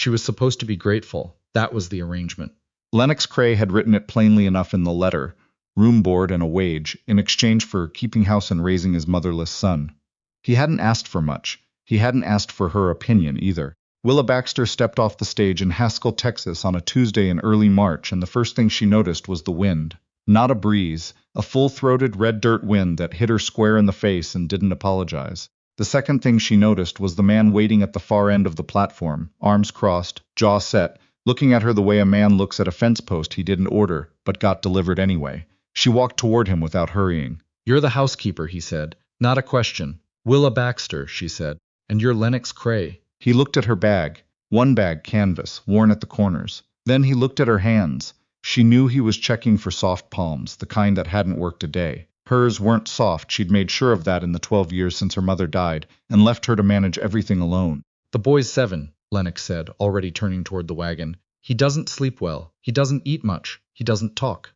She was supposed to be grateful. That was the arrangement. Lennox Cray had written it plainly enough in the letter: room board and a wage, in exchange for keeping house and raising his motherless son. He hadn't asked for much. He hadn't asked for her opinion either. Willa Baxter stepped off the stage in Haskell, Texas on a Tuesday in early March, and the first thing she noticed was the wind. Not a breeze, a full-throated red dirt wind that hit her square in the face and didn't apologize. The second thing she noticed was the man waiting at the far end of the platform, arms crossed, jaw set, looking at her the way a man looks at a fence post he didn't order, but got delivered anyway. She walked toward him without hurrying. "You're the housekeeper," he said. "Not a question." "Willa Baxter," she said. "And you're Lennox Cray." He looked at her bag, one bag canvas, worn at the corners. Then he looked at her hands. She knew he was checking for soft palms, the kind that hadn't worked a day. Hers weren't soft. She'd made sure of that in the 12 years since her mother died, and left her to manage everything alone. "The boy's 7, Lennox said, already turning toward the wagon. "He doesn't sleep well. He doesn't eat much. He doesn't talk."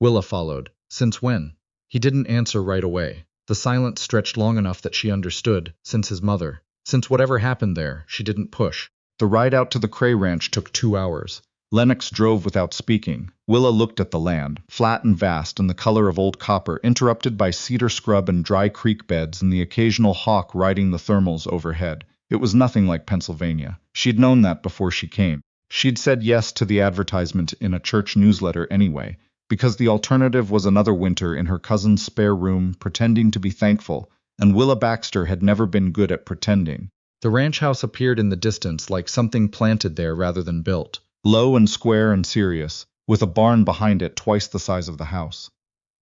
Willa followed. "Since when?" He didn't answer right away. The silence stretched long enough that she understood. Since his mother. Since whatever happened there, she didn't push. The ride out to the Cray ranch took 2 hours. Lennox drove without speaking. Willa looked at the land, flat and vast and the color of old copper, interrupted by cedar scrub and dry creek beds and the occasional hawk riding the thermals overhead. It was nothing like Pennsylvania. She'd known that before she came. She'd said yes to the advertisement in a church newsletter anyway, because the alternative was another winter in her cousin's spare room, pretending to be thankful, and Willa Baxter had never been good at pretending. The ranch house appeared in the distance like something planted there rather than built. Low and square and serious, with a barn behind it twice the size of the house.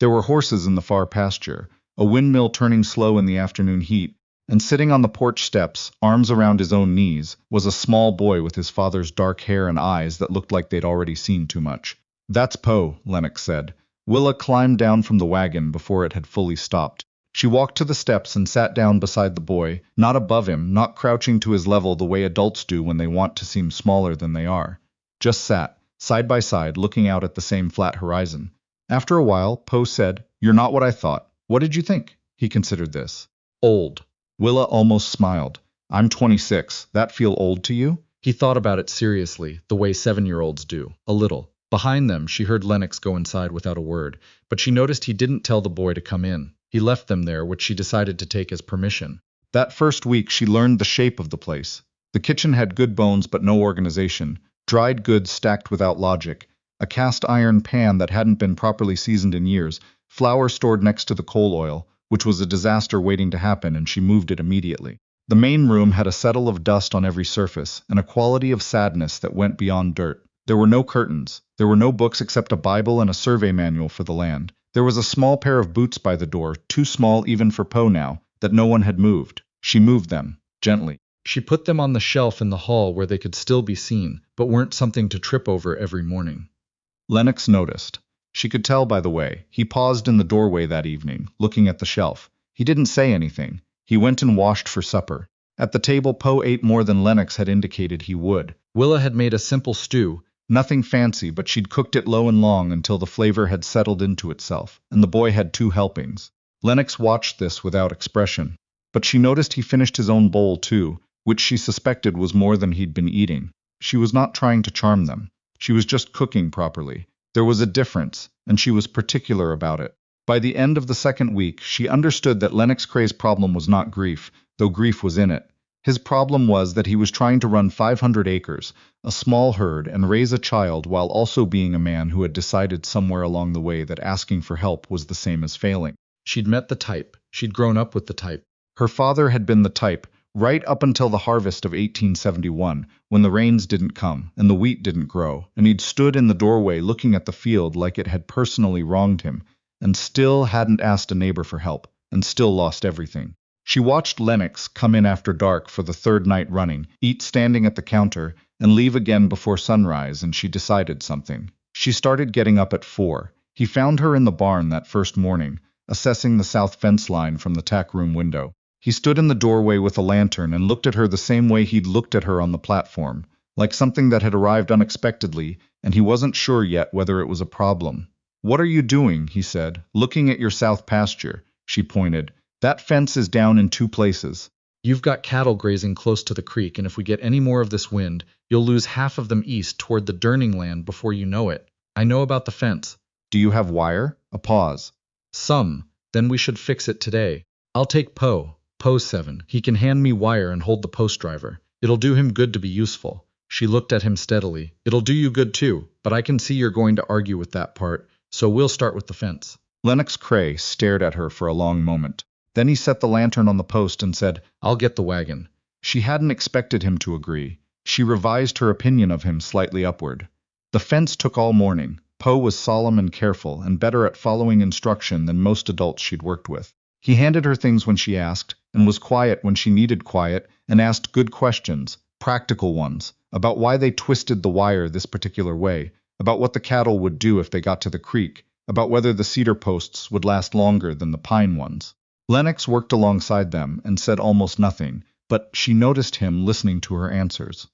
There were horses in the far pasture, a windmill turning slow in the afternoon heat, and sitting on the porch steps, arms around his own knees, was a small boy with his father's dark hair and eyes that looked like they'd already seen too much. "That's Poe," Lennox said. Willa climbed down from the wagon before it had fully stopped. She walked to the steps and sat down beside the boy, not above him, not crouching to his level the way adults do when they want to seem smaller than they are. Just sat, side by side, looking out at the same flat horizon. After a while, Poe said, "You're not what I thought. What did you think?" He considered this. "Old." Willa almost smiled. "I'm 26. That feel old to you?" He thought about it seriously, the way 7-year-olds do. A little. Behind them, she heard Lennox go inside without a word, but she noticed he didn't tell the boy to come in. He left them there, which she decided to take as permission. That first week, she learned the shape of the place. The kitchen had good bones but no organization. Dried goods stacked without logic, a cast iron pan that hadn't been properly seasoned in years, flour stored next to the coal oil, which was a disaster waiting to happen, and she moved it immediately. The main room had a settle of dust on every surface, and a quality of sadness that went beyond dirt. There were no curtains. There were no books except a Bible and a survey manual for the land. There was a small pair of boots by the door, too small even for Poe now, that no one had moved. She moved them, gently. She put them on the shelf in the hall where they could still be seen, but weren't something to trip over every morning. Lennox noticed. She could tell by the way. He paused in the doorway that evening, looking at the shelf. He didn't say anything. He went and washed for supper. At the table, Poe ate more than Lennox had indicated he would. Willa had made a simple stew, nothing fancy, but she'd cooked it low and long until the flavor had settled into itself, and the boy had 2 helpings. Lennox watched this without expression, but she noticed he finished his own bowl too, which she suspected was more than he'd been eating. She was not trying to charm them. She was just cooking properly. There was a difference, and she was particular about it. By the end of the second week, she understood that Lennox Cray's problem was not grief, though grief was in it. His problem was that he was trying to run 500 acres, a small herd, and raise a child while also being a man who had decided somewhere along the way that asking for help was the same as failing. She'd met the type. She'd grown up with the type. Her father had been the type, right up until the harvest of 1871, when the rains didn't come and the wheat didn't grow, and he'd stood in the doorway looking at the field like it had personally wronged him, and still hadn't asked a neighbor for help, and still lost everything. She watched Lennox come in after dark for the 3rd night running, eat standing at the counter, and leave again before sunrise, and she decided something. She started getting up at 4. He found her in the barn that first morning, assessing the south fence line from the tack room window. He stood in the doorway with a lantern and looked at her the same way he'd looked at her on the platform, like something that had arrived unexpectedly, and he wasn't sure yet whether it was a problem. "What are you doing?" he said. "Looking at your south pasture," she pointed. "That fence is down in 2 places." You've got cattle grazing close to the creek, and if we get any more of this wind, you'll lose half of them east toward the Durning land before you know it. I know about the fence. Do you have wire? A pause. Some. Then we should fix it today. I'll take Poe. Poe's 7. He can hand me wire and hold the post driver. It'll do him good to be useful. She looked at him steadily. It'll do you good too, but I can see you're going to argue with that part, so we'll start with the fence. Lennox Cray stared at her for a long moment. Then he set the lantern on the post and said, I'll get the wagon. She hadn't expected him to agree. She revised her opinion of him slightly upward. The fence took all morning. Poe was solemn and careful, and better at following instruction than most adults she'd worked with. He handed her things when she asked, and was quiet when she needed quiet, and asked good questions, practical ones, about why they twisted the wire this particular way, about what the cattle would do if they got to the creek, about whether the cedar posts would last longer than the pine ones. Lennox worked alongside them and said almost nothing, but she noticed him listening to her answers.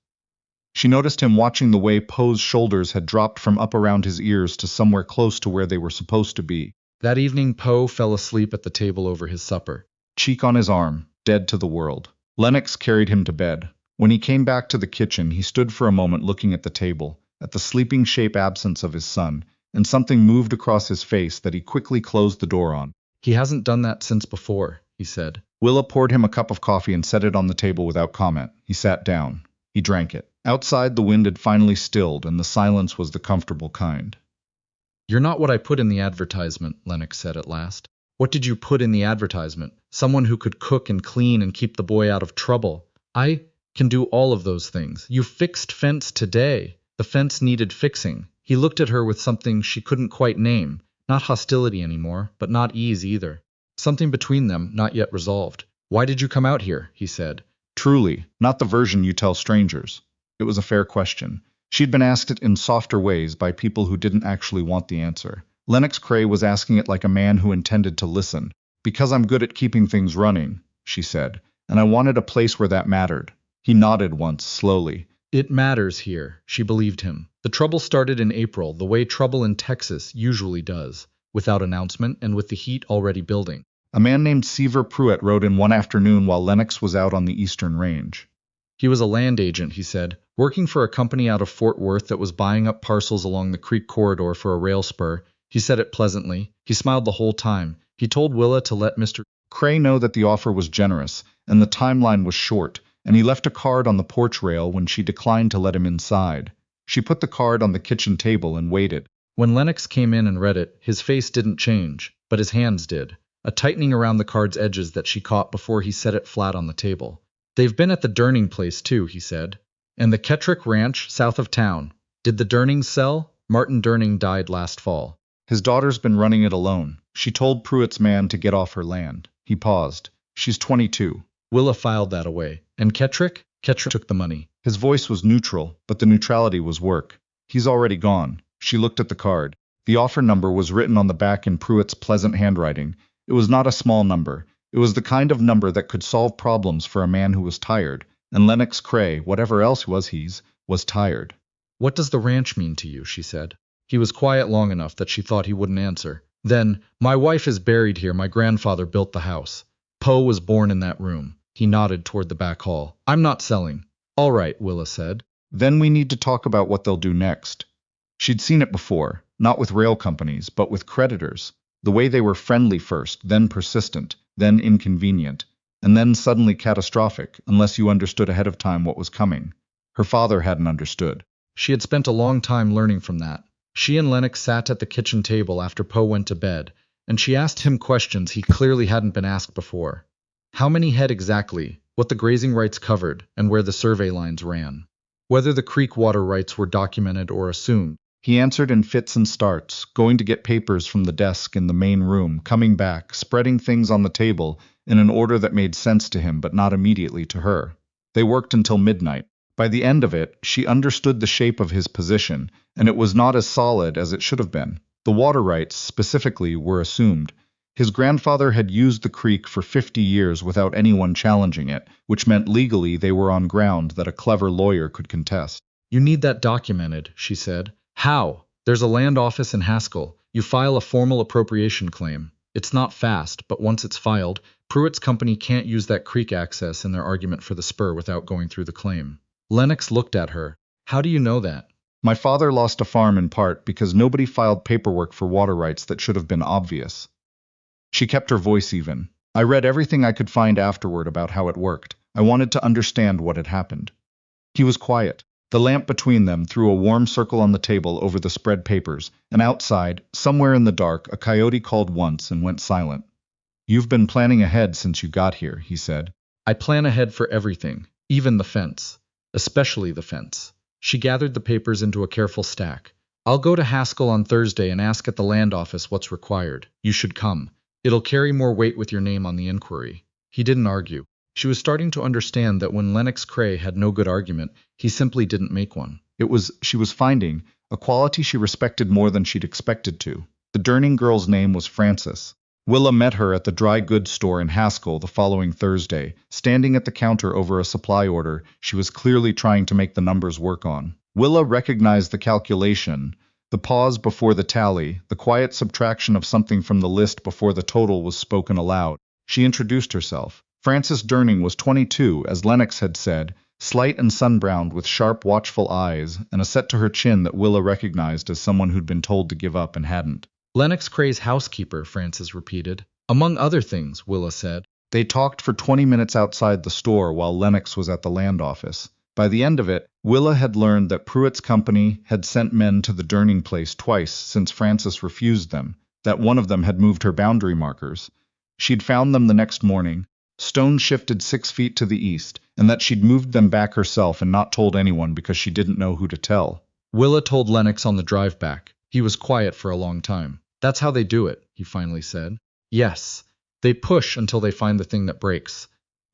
She noticed him watching the way Poe's shoulders had dropped from up around his ears to somewhere close to where they were supposed to be. That evening, Poe fell asleep at the table over his supper. Cheek on his arm, dead to the world. Lennox carried him to bed. When he came back to the kitchen, he stood for a moment looking at the table, at the sleeping shape absence of his son, and something moved across his face that he quickly closed the door on. He hasn't done that since before, he said. Willa poured him a cup of coffee and set it on the table without comment. He sat down. He drank it. Outside, the wind had finally stilled, and the silence was the comfortable kind. You're not what I put in the advertisement, Lennox said at last. What did you put in the advertisement? Someone who could cook and clean and keep the boy out of trouble. I can do all of those things. You fixed fence today. The fence needed fixing. He looked at her with something she couldn't quite name. Not hostility anymore, but not ease either. Something between them, not yet resolved. Why did you come out here? He said. Truly, not the version you tell strangers. It was a fair question. She'd been asked it in softer ways by people who didn't actually want the answer. Lennox Cray was asking it like a man who intended to listen. Because I'm good at keeping things running, she said, and I wanted a place where that mattered. He nodded once, slowly. It matters here, she believed him. The trouble started in April, the way trouble in Texas usually does, without announcement and with the heat already building. A man named Seaver Pruitt rode in one afternoon while Lennox was out on the eastern range. He was a land agent, he said, working for a company out of Fort Worth that was buying up parcels along the creek corridor for a rail spur. He said it pleasantly. He smiled the whole time. He told Willa to let Mr. Cray know that the offer was generous, and the timeline was short, and he left a card on the porch rail when she declined to let him inside. She put the card on the kitchen table and waited. When Lennox came in and read it, his face didn't change, but his hands did, a tightening around the card's edges that she caught before he set it flat on the table. They've been at the Durning place too, he said. And the Kettrick Ranch, south of town. Did the Durnings sell? Martin Durning died last fall. His daughter's been running it alone. She told Pruitt's man to get off her land. He paused. She's 22. Willa filed that away. And Kettrick? Kettrick took the money. His voice was neutral, but the neutrality was work. He's already gone. She looked at the card. The offer number was written on the back in Pruitt's pleasant handwriting. It was not a small number. It was the kind of number that could solve problems for a man who was tired. And Lennox Cray, whatever else was tired. What does the ranch mean to you? She said. He was quiet long enough that she thought he wouldn't answer. Then, my wife is buried here. My grandfather built the house. Poe was born in that room. He nodded toward the back hall. I'm not selling. All right, Willa said. Then we need to talk about what they'll do next. She'd seen it before, not with rail companies, but with creditors. The way they were friendly first, then persistent, then inconvenient, and then suddenly catastrophic, unless you understood ahead of time what was coming. Her father hadn't understood. She had spent a long time learning from that. She and Lennox sat at the kitchen table after Poe went to bed, and she asked him questions he clearly hadn't been asked before. How many head exactly, what the grazing rights covered, and where the survey lines ran. Whether the creek water rights were documented or assumed. He answered in fits and starts, going to get papers from the desk in the main room, coming back, spreading things on the table in an order that made sense to him but not immediately to her. They worked until midnight. By the end of it, she understood the shape of his position, and it was not as solid as it should have been. The water rights, specifically, were assumed. His grandfather had used the creek for 50 years without anyone challenging it, which meant legally they were on ground that a clever lawyer could contest. You need that documented, she said. How? There's a land office in Haskell. You file a formal appropriation claim. It's not fast, but once it's filed, Pruitt's company can't use that creek access in their argument for the spur without going through the claim. Lennox looked at her. How do you know that? My father lost a farm in part because nobody filed paperwork for water rights that should have been obvious. She kept her voice even. I read everything I could find afterward about how it worked. I wanted to understand what had happened. He was quiet. The lamp between them threw a warm circle on the table over the spread papers, and outside, somewhere in the dark, a coyote called once and went silent. You've been planning ahead since you got here, he said. I plan ahead for everything, even the fence. Especially the fence. She gathered the papers into a careful stack. I'll go to Haskell on Thursday and ask at the land office what's required. You should come. It'll carry more weight with your name on the inquiry. He didn't argue. She was starting to understand that when Lennox Cray had no good argument, he simply didn't make one. She was finding, a quality she respected more than she'd expected to. The Durning girl's name was Frances. Willa met her at the dry goods store in Haskell the following Thursday, standing at the counter over a supply order she was clearly trying to make the numbers work on. Willa recognized the calculation, the pause before the tally, the quiet subtraction of something from the list before the total was spoken aloud. She introduced herself. Frances Durning was 22, as Lennox had said, slight and sun-browned with sharp, watchful eyes, and a set to her chin that Willa recognized as someone who'd been told to give up and hadn't. Lennox Cray's housekeeper, Frances repeated. Among other things, Willa said. They talked for 20 minutes outside the store while Lennox was at the land office. By the end of it, Willa had learned that Pruitt's company had sent men to the Durning place twice since Frances refused them, that one of them had moved her boundary markers. She'd found them the next morning, stones shifted 6 feet to the east, and that she'd moved them back herself and not told anyone because she didn't know who to tell. Willa told Lennox on the drive back. He was quiet for a long time. That's how they do it, he finally said. Yes. They push until they find the thing that breaks.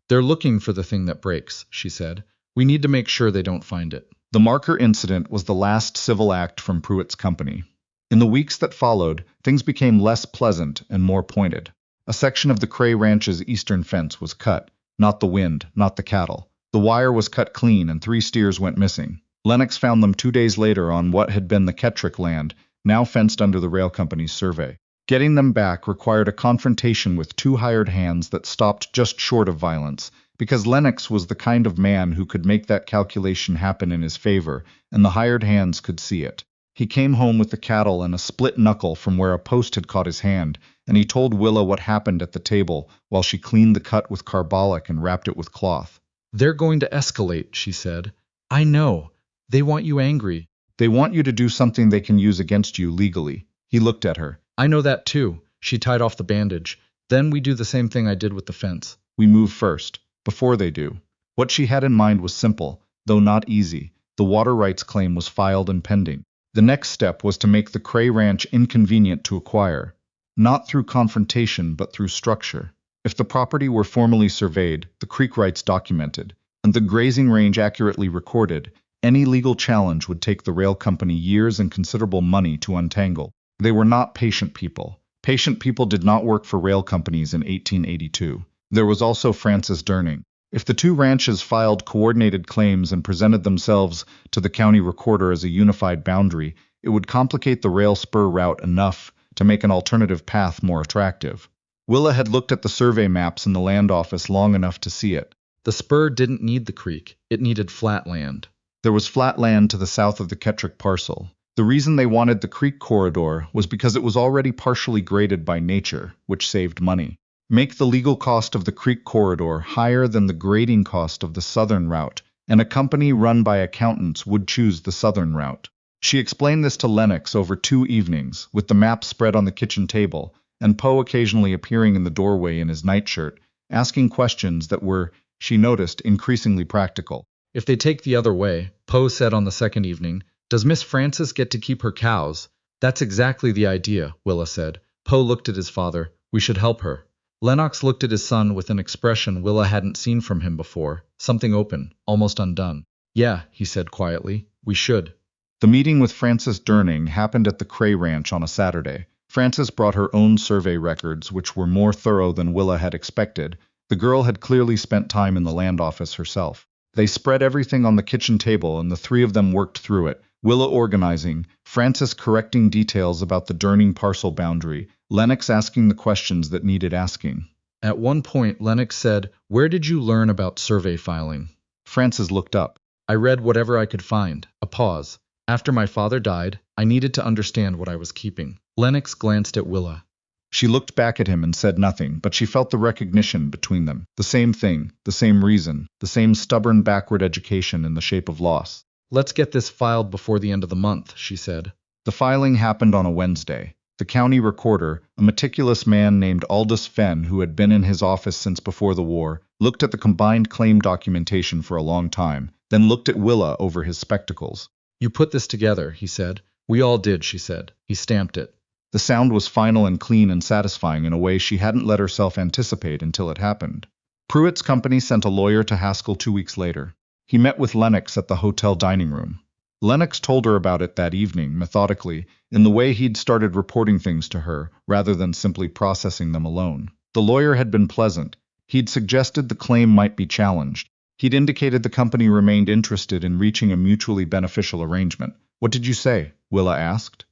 They're looking for the thing that breaks, she said. We need to make sure they don't find it. The marker incident was the last civil act from Pruitt's company. In the weeks that followed, things became less pleasant and more pointed. A section of the Cray Ranch's eastern fence was cut. Not the wind, not the cattle. The wire was cut clean and 3 steers went missing. Lennox found them 2 days later on what had been the Kettrick land, now fenced under the rail company's survey. Getting them back required a confrontation with 2 hired hands that stopped just short of violence, because Lennox was the kind of man who could make that calculation happen in his favor, and the hired hands could see it. He came home with the cattle and a split knuckle from where a post had caught his hand, and he told Willa what happened at the table while she cleaned the cut with carbolic and wrapped it with cloth. They're going to escalate, she said. I know. They want you angry. They want you to do something they can use against you legally. He looked at her. I know that too. She tied off the bandage. Then we do the same thing I did with the fence. We move first, before they do. What she had in mind was simple, though not easy. The water rights claim was filed and pending. The next step was to make the Cray Ranch inconvenient to acquire, not through confrontation but through structure. If the property were formally surveyed, the creek rights documented, and the grazing range accurately recorded, any legal challenge would take the rail company years and considerable money to untangle. They were not patient people. Patient people did not work for rail companies in 1882. There was also Frances Durning. If the 2 ranches filed coordinated claims and presented themselves to the county recorder as a unified boundary, it would complicate the rail spur route enough to make an alternative path more attractive. Willa had looked at the survey maps in the land office long enough to see it. The spur didn't need the creek. It needed flat land. There was flat land to the south of the Kettrick parcel. The reason they wanted the creek corridor was because it was already partially graded by nature, which saved money. Make the legal cost of the creek corridor higher than the grading cost of the southern route, and a company run by accountants would choose the southern route. She explained this to Lennox over 2 evenings, with the map spread on the kitchen table, and Poe occasionally appearing in the doorway in his nightshirt, asking questions that were, she noticed, increasingly practical. If they take the other way, Poe said on the second evening, does Miss Frances get to keep her cows? That's exactly the idea, Willa said. Poe looked at his father. We should help her. Lennox looked at his son with an expression Willa hadn't seen from him before, something open, almost undone. Yeah, he said quietly, we should. The meeting with Frances Durning happened at the Cray Ranch on a Saturday. Frances brought her own survey records, which were more thorough than Willa had expected. The girl had clearly spent time in the land office herself. They spread everything on the kitchen table, and the 3 of them worked through it, Willa organizing, Frances correcting details about the Durning parcel boundary, Lennox asking the questions that needed asking. At one point, Lennox said, "Where did you learn about survey filing?" Frances looked up. "I read whatever I could find." A pause. "After my father died, I needed to understand what I was keeping." Lennox glanced at Willa. She looked back at him and said nothing, but she felt the recognition between them. The same thing, the same reason, the same stubborn backward education in the shape of loss. "Let's get this filed before the end of the month," she said. The filing happened on a Wednesday. The county recorder, a meticulous man named Aldous Fenn, who had been in his office since before the war, looked at the combined claim documentation for a long time, then looked at Willa over his spectacles. "You put this together," he said. "We all did," she said. He stamped it. The sound was final and clean and satisfying in a way she hadn't let herself anticipate until it happened. Pruitt's company sent a lawyer to Haskell 2 weeks later. He met with Lennox at the hotel dining room. Lennox told her about it that evening, methodically, in the way he'd started reporting things to her, rather than simply processing them alone. The lawyer had been pleasant. He'd suggested the claim might be challenged. He'd indicated the company remained interested in reaching a mutually beneficial arrangement. "What did you say?" Willa asked.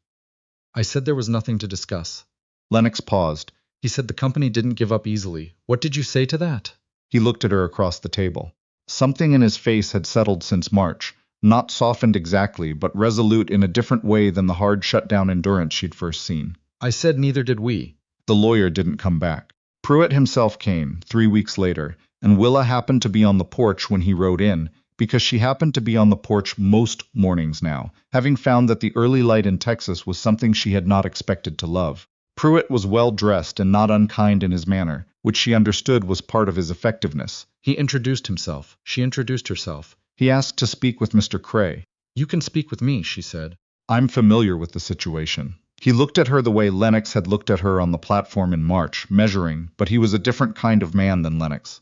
"I said there was nothing to discuss." Lennox paused. "He said the company didn't give up easily. What did you say to that?" He looked at her across the table. Something in his face had settled since March, not softened exactly, but resolute in a different way than the hard shut-down endurance she'd first seen. "I said neither did we." The lawyer didn't come back. Pruitt himself came, 3 weeks later, and Willa happened to be on the porch when he rode in, because she happened to be on the porch most mornings now, having found that the early light in Texas was something she had not expected to love. Pruitt was well-dressed and not unkind in his manner, which she understood was part of his effectiveness. He introduced himself. She introduced herself. He asked to speak with Mr. Cray. "You can speak with me," she said. "I'm familiar with the situation." He looked at her the way Lennox had looked at her on the platform in March, measuring, but he was a different kind of man than Lennox.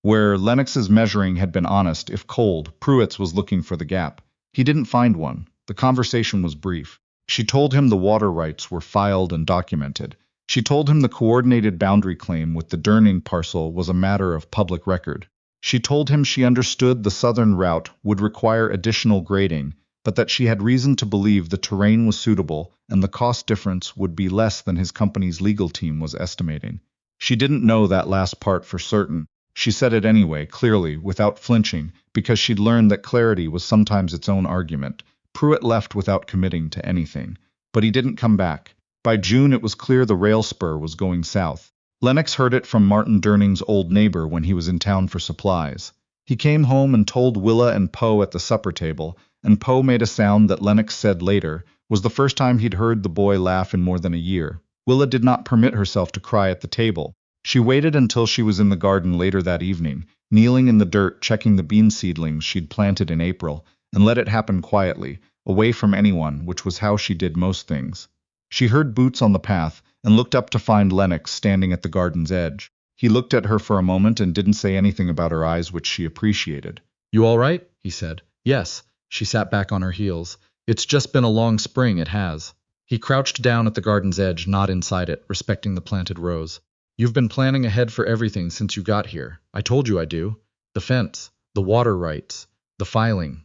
Where Lennox's measuring had been honest, if cold, Pruitt's was looking for the gap. He didn't find one. The conversation was brief. She told him the water rights were filed and documented. She told him the coordinated boundary claim with the Durning parcel was a matter of public record. She told him she understood the southern route would require additional grading, but that she had reason to believe the terrain was suitable and the cost difference would be less than his company's legal team was estimating. She didn't know that last part for certain. She said it anyway, clearly, without flinching, because she'd learned that clarity was sometimes its own argument. Pruitt left without committing to anything. But he didn't come back. By June it was clear the rail spur was going south. Lennox heard it from Martin Durning's old neighbor when he was in town for supplies. He came home and told Willa and Poe at the supper table, and Poe made a sound that Lennox said later was the first time he'd heard the boy laugh in more than a year. Willa did not permit herself to cry at the table. She waited until she was in the garden later that evening, kneeling in the dirt checking the bean seedlings she'd planted in April, and let it happen quietly, away from anyone, which was how she did most things. She heard boots on the path, and looked up to find Lennox standing at the garden's edge. He looked at her for a moment and didn't say anything about her eyes, which she appreciated. "You all right?" he said. "Yes." She sat back on her heels. "It's just been a long spring, it has." He crouched down at the garden's edge, not inside it, respecting the planted rows. "You've been planning ahead for everything since you got here. I told you I do. The fence, the water rights, the filing."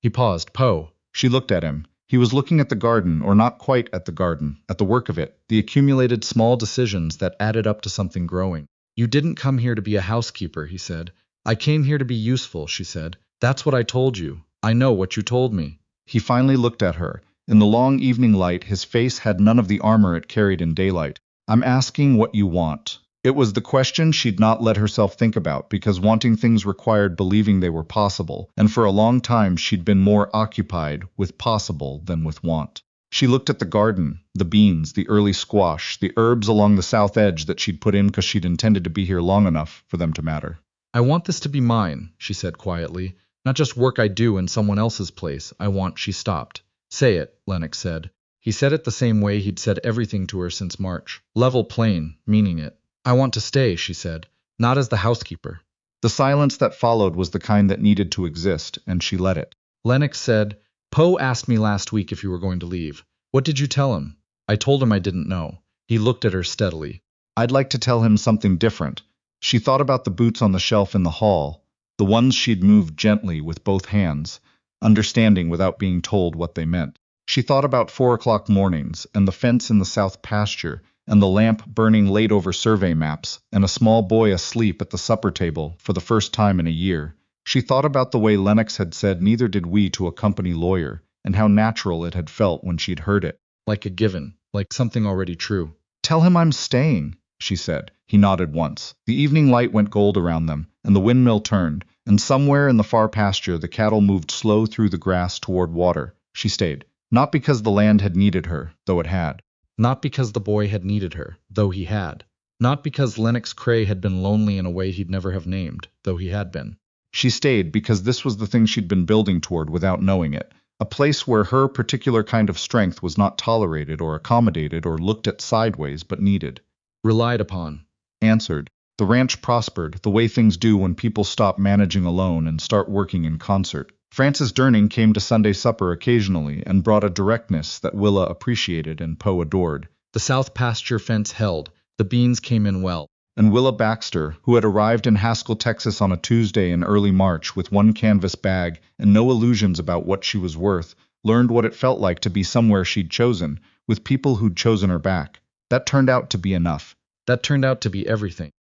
He paused. "Poe." She looked at him. He was looking at the garden, or not quite at the garden, at the work of it, the accumulated small decisions that added up to something growing. "You didn't come here to be a housekeeper," he said. "I came here to be useful," she said. "That's what I told you. I know what you told me." He finally looked at her. In the long evening light, his face had none of the armor it carried in daylight. "I'm asking what you want." It was the question she'd not let herself think about, because wanting things required believing they were possible, and for a long time she'd been more occupied with possible than with want. She looked at the garden, the beans, the early squash, the herbs along the south edge that she'd put in because she'd intended to be here long enough for them to matter. "I want this to be mine," she said quietly. "Not just work I do in someone else's place. I want—" She stopped. "Say it," Lennox said. He said it the same way he'd said everything to her since March. Level, plain, meaning it. "I want to stay," she said. "Not as the housekeeper." The silence that followed was the kind that needed to exist, and she let it. Lennox said, "Poe asked me last week if you were going to leave. What did you tell him?" "I told him I didn't know." He looked at her steadily. "I'd like to tell him something different." She thought about the boots on the shelf in the hall, the ones she'd moved gently with both hands, understanding without being told what they meant. She thought about 4 o'clock mornings, and the fence in the south pasture, and the lamp burning late over survey maps, and a small boy asleep at the supper table for the first time in a year. She thought about the way Lennox had said neither did we to a company lawyer, and how natural it had felt when she'd heard it. Like a given, like something already true. Tell him I'm staying, she said. He nodded once. The evening light went gold around them, and the windmill turned, and somewhere in the far pasture the cattle moved slow through the grass toward water. She stayed, not because the land had needed her, though it had. Not because the boy had needed her, though he had. Not because Lennox Cray had been lonely in a way he'd never have named, though he had been. She stayed because this was the thing she'd been building toward without knowing it. A place where her particular kind of strength was not tolerated or accommodated or looked at sideways but needed. Relied upon. Answered. The ranch prospered, the way things do when people stop managing alone and start working in concert. Frances Durning came to Sunday supper occasionally and brought a directness that Willa appreciated and Poe adored. The south pasture fence held. The beans came in well. And Willa Baxter, who had arrived in Haskell, Texas on a Tuesday in early March with one canvas bag and no illusions about what she was worth, learned what it felt like to be somewhere she'd chosen, with people who'd chosen her back. That turned out to be enough. That turned out to be everything.